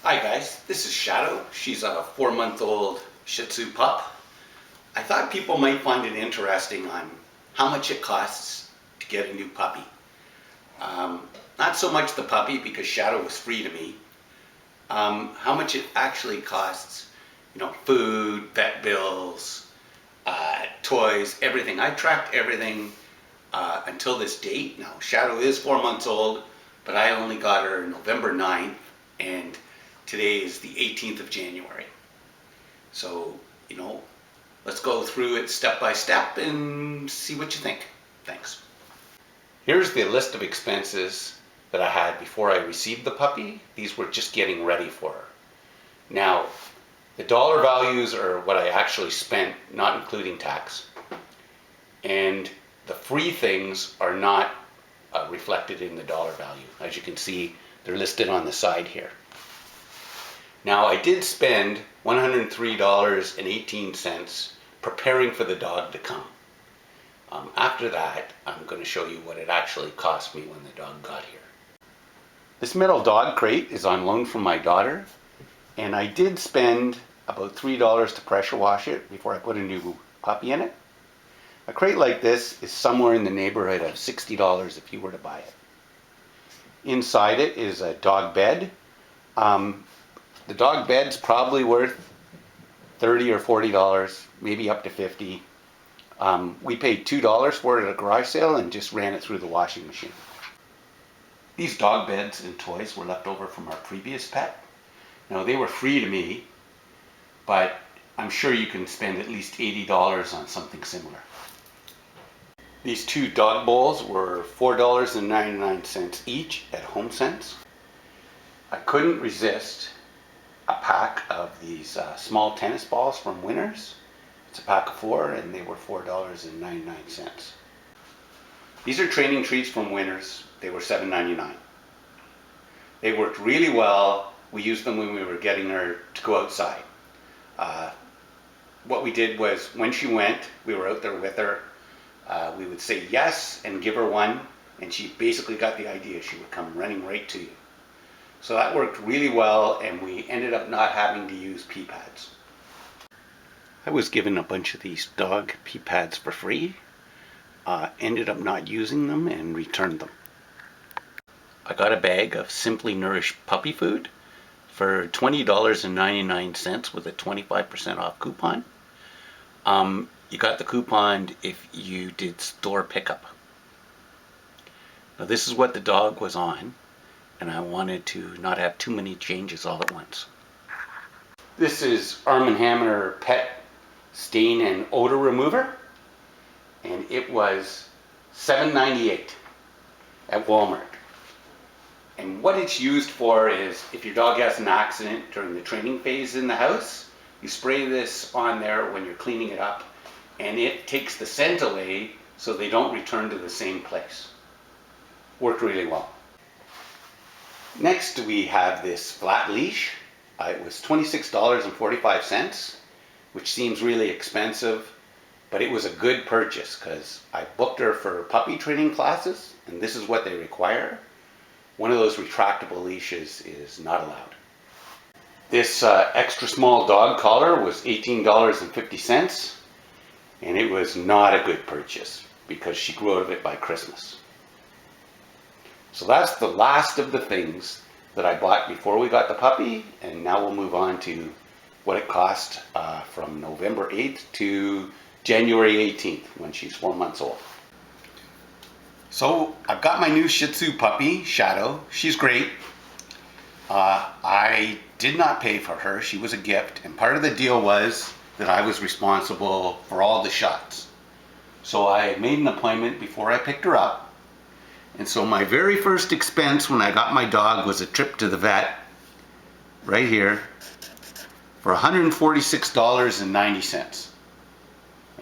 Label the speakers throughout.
Speaker 1: Hi guys, this is Shadow. She's a 4-month-old Shih Tzu pup. I thought people might find it interesting on how much it costs to get a new puppy. Not so much the puppy, because Shadow was free to me. How much it actually costs, food, vet bills, toys, everything. I tracked everything until this date. Now Shadow is 4 months old, but I only got her November 9th, and today is the 18th of January. So, let's go through it step by step and see what you think. Thanks. Here's the list of expenses that I had before I received the puppy. These were just getting ready for her. Now, the dollar values are what I actually spent, not including tax. And the free things are not reflected in the dollar value. As you can see, they're listed on the side here. Now, I did spend $103.18 preparing for the dog to come. After that, I'm going to show you what it actually cost me when the dog got here. This metal dog crate is on loan from my daughter, and I did spend about $3 to pressure wash it before I put a new puppy in it. A crate like this is somewhere in the neighborhood of $60 if you were to buy it. Inside it is a dog bed. The dog bed's probably worth $30 or $40, maybe up to $50. We paid $2 for it at a garage sale and just ran it through the washing machine. These dog beds and toys were left over from our previous pet. Now, they were free to me, but I'm sure you can spend at least $80 on something similar. These two dog bowls were $4.99 each at HomeSense. I couldn't resist a pack of these small tennis balls from Winners. It's a pack of 4, and they were $4.99. These are training treats from Winners. They were $7.99. They worked really well. We used them when we were getting her to go outside. What we did was, when she went, we were out there with her. We would say yes and give her one, and she basically got the idea. She would come running right to you. So that worked really well, and we ended up not having to use pee pads. I was given a bunch of these dog pee pads for free. Ended up not using them and returned them. I got a bag of Simply Nourished puppy food for $20.99 with a 25% off coupon. You got the coupon if you did store pickup. Now, this is what the dog was on, and I wanted to not have too many changes all at once. This is Arm & Hammer Pet Stain and Odor Remover, and it was $7.98 at Walmart. And what it's used for is, if your dog has an accident during the training phase in the house, you spray this on there when you're cleaning it up, and it takes the scent away so they don't return to the same place. Worked really well. Next, we have this flat leash. It was $26.45, which seems really expensive, but it was a good purchase because I booked her for puppy training classes, and this is what they require. One of those retractable leashes is not allowed. This extra small dog collar was $18.50, and it was not a good purchase because she grew out of it by Christmas. So that's the last of the things that I bought before we got the puppy, and now we'll move on to what it cost from November 8th to January 18th when she's 4 months old. So I've got my new Shih Tzu puppy, Shadow. She's great. I did not pay for her. She was a gift, and part of the deal was that I was responsible for all the shots. So I made an appointment before I picked her up. And so my very first expense when I got my dog was a trip to the vet, right here, for $146.90.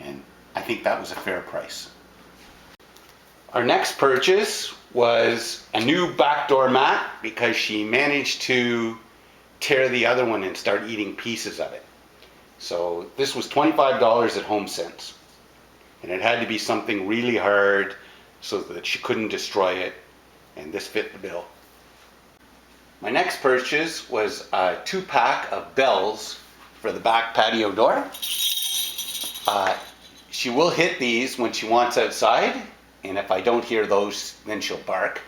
Speaker 1: And I think that was a fair price. Our next purchase was a new backdoor mat because she managed to tear the other one and start eating pieces of it. So this was $25 at HomeSense. And it had to be something really hard so that she couldn't destroy it, and this fit the bill. My next purchase was a 2-pack of bells for the back patio door. She will hit these when she wants outside, and if I don't hear those, then she'll bark.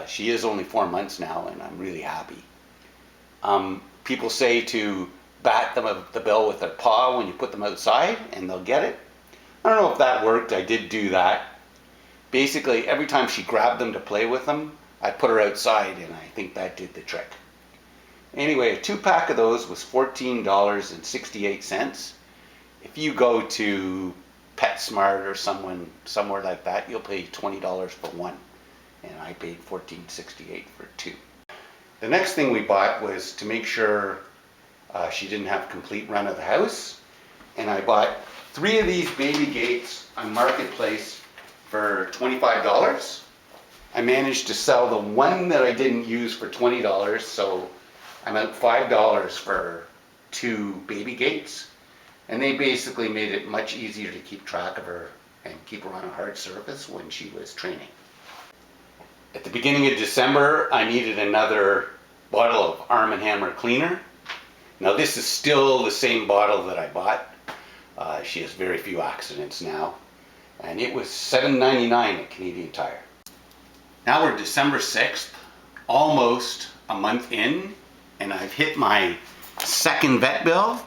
Speaker 1: She is only 4 months now, and I'm really happy. People say to bat the bell with their paw when you put them outside, and they'll get it. I don't know if that worked. I did do that. Basically, every time she grabbed them to play with them, I put her outside, and I think that did the trick. Anyway, a 2-pack of those was $14.68. If you go to PetSmart or somewhere like that, you'll pay $20 for one, and I paid $14.68 for 2. The next thing we bought was to make sure she didn't have complete run of the house, and I bought 3 of these baby gates on Marketplace for $25. I managed to sell the one that I didn't use for $20, so I'm out $5 for 2 baby gates. And they basically made it much easier to keep track of her and keep her on a hard surface when she was training. At the beginning of December, I needed another bottle of Arm & Hammer cleaner. Now this is still the same bottle that I bought. She has very few accidents now. And it was $7.99 at Canadian Tire. Now we're December 6th, almost a month in, and I've hit my second vet bill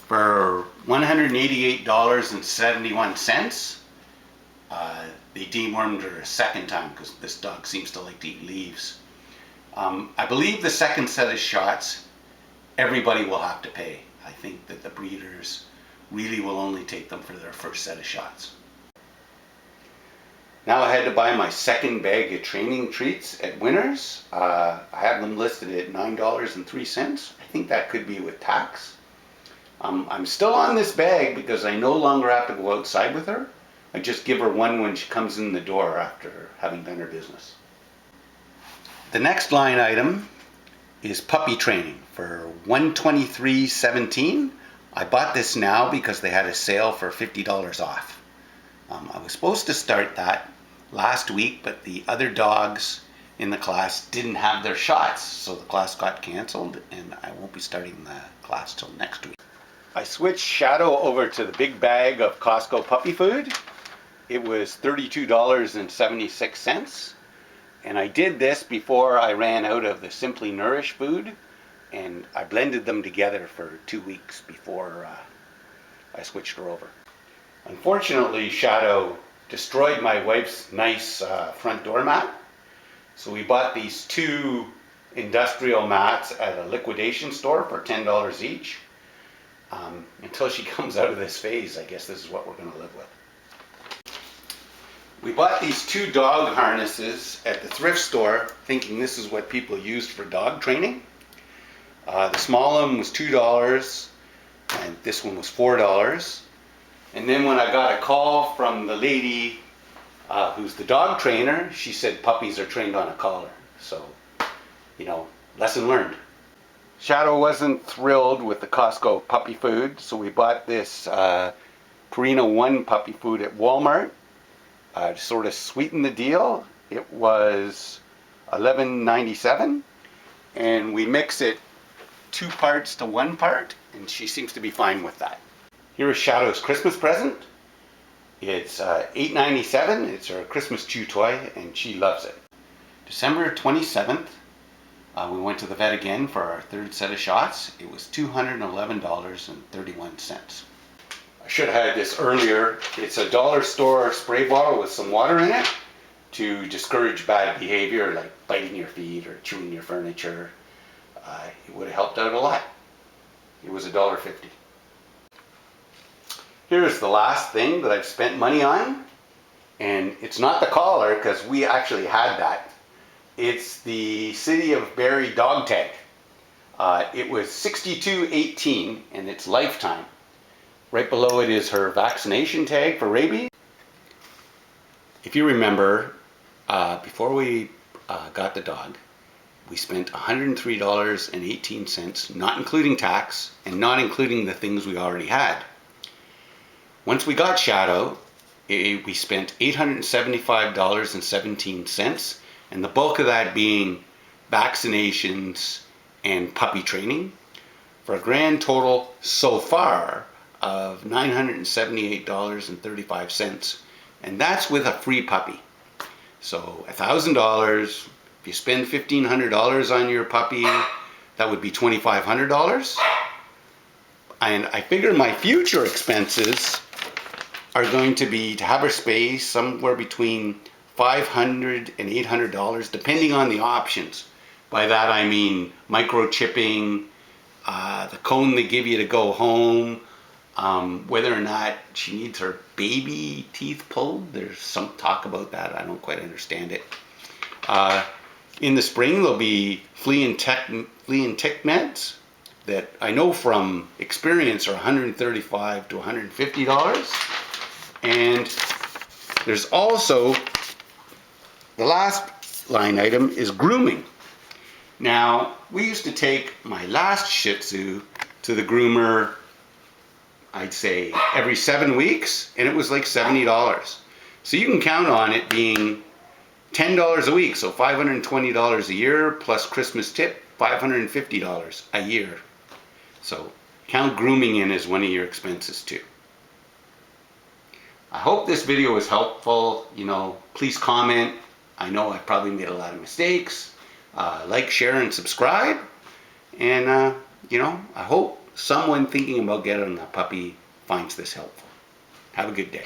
Speaker 1: for $188.71. They dewormed her a second time because this dog seems to like to eat leaves. I believe the second set of shots, everybody will have to pay. I think that the breeders really will only take them for their first set of shots. Now I had to buy my second bag of training treats at Winners. I have them listed at $9.03. I think that could be with tax. I'm still on this bag because I no longer have to go outside with her. I just give her one when she comes in the door after having done her business. The next line item is puppy training for $123.17. I bought this now because they had a sale for $50 off. I was supposed to start that last week, but the other dogs in the class didn't have their shots, so the class got canceled, and I won't be starting the class till next week. I switched Shadow over to the big bag of Costco puppy food. It was $32.76, and I did this before I ran out of the Simply Nourish food, and I blended them together for 2 weeks before I switched her over. Unfortunately, Shadow destroyed my wife's nice front door mat. So we bought these 2 industrial mats at a liquidation store for $10 each. Until she comes out of this phase, I guess this is what we're going to live with. We bought these 2 dog harnesses at the thrift store, thinking this is what people used for dog training. The small one was $2, and this one was $4. And then when I got a call from the lady who's the dog trainer, she said puppies are trained on a collar. So, lesson learned. Shadow wasn't thrilled with the Costco puppy food, so we bought this Purina One puppy food at Walmart to sort of sweeten the deal. It was $11.97, and we mix it 2 parts to 1 part, and she seems to be fine with that. Here is Shadow's Christmas present. It's $8.97. It's her Christmas chew toy, and she loves it. December 27th, we went to the vet again for our 3rd set of shots. It was $211.31. I should have had this earlier. It's a dollar store spray bottle with some water in it to discourage bad behavior like biting your feet or chewing your furniture. It would have helped out a lot. It was $1.50. Here's the last thing that I've spent money on, and it's not the collar because we actually had that. It's the City of Barrie dog tag. It was $62.18 and it's lifetime. Right below it is her vaccination tag for rabies. If you remember, before we got the dog, we spent $103.18, not including tax and not including the things we already had. Once we got Shadow, we spent $875.17, and the bulk of that being vaccinations, and puppy training for a grand total so far of $978.35. And that's with a free puppy. So $1,000, if you spend $1,500 on your puppy, that would be $2,500. And I figure my future expenses are going to be to have her spayed somewhere between $500 and $800, depending on the options. By that I mean microchipping, the cone they give you to go home, whether or not she needs her baby teeth pulled. There's some talk about that. I don't quite understand it. In the spring there'll be flea and tick meds that I know from experience are $135 to $150. And there's also, the last line item is grooming. Now, we used to take my last Shih Tzu to the groomer, I'd say every 7 weeks, and it was like $70. So you can count on it being $10 a week, so $520 a year, plus Christmas tip, $550 a year. So count grooming in as one of your expenses too. I hope this video was helpful. Please comment. I know I probably made a lot of mistakes. Like, share, and subscribe. And, I hope someone thinking about getting a puppy finds this helpful. Have a good day.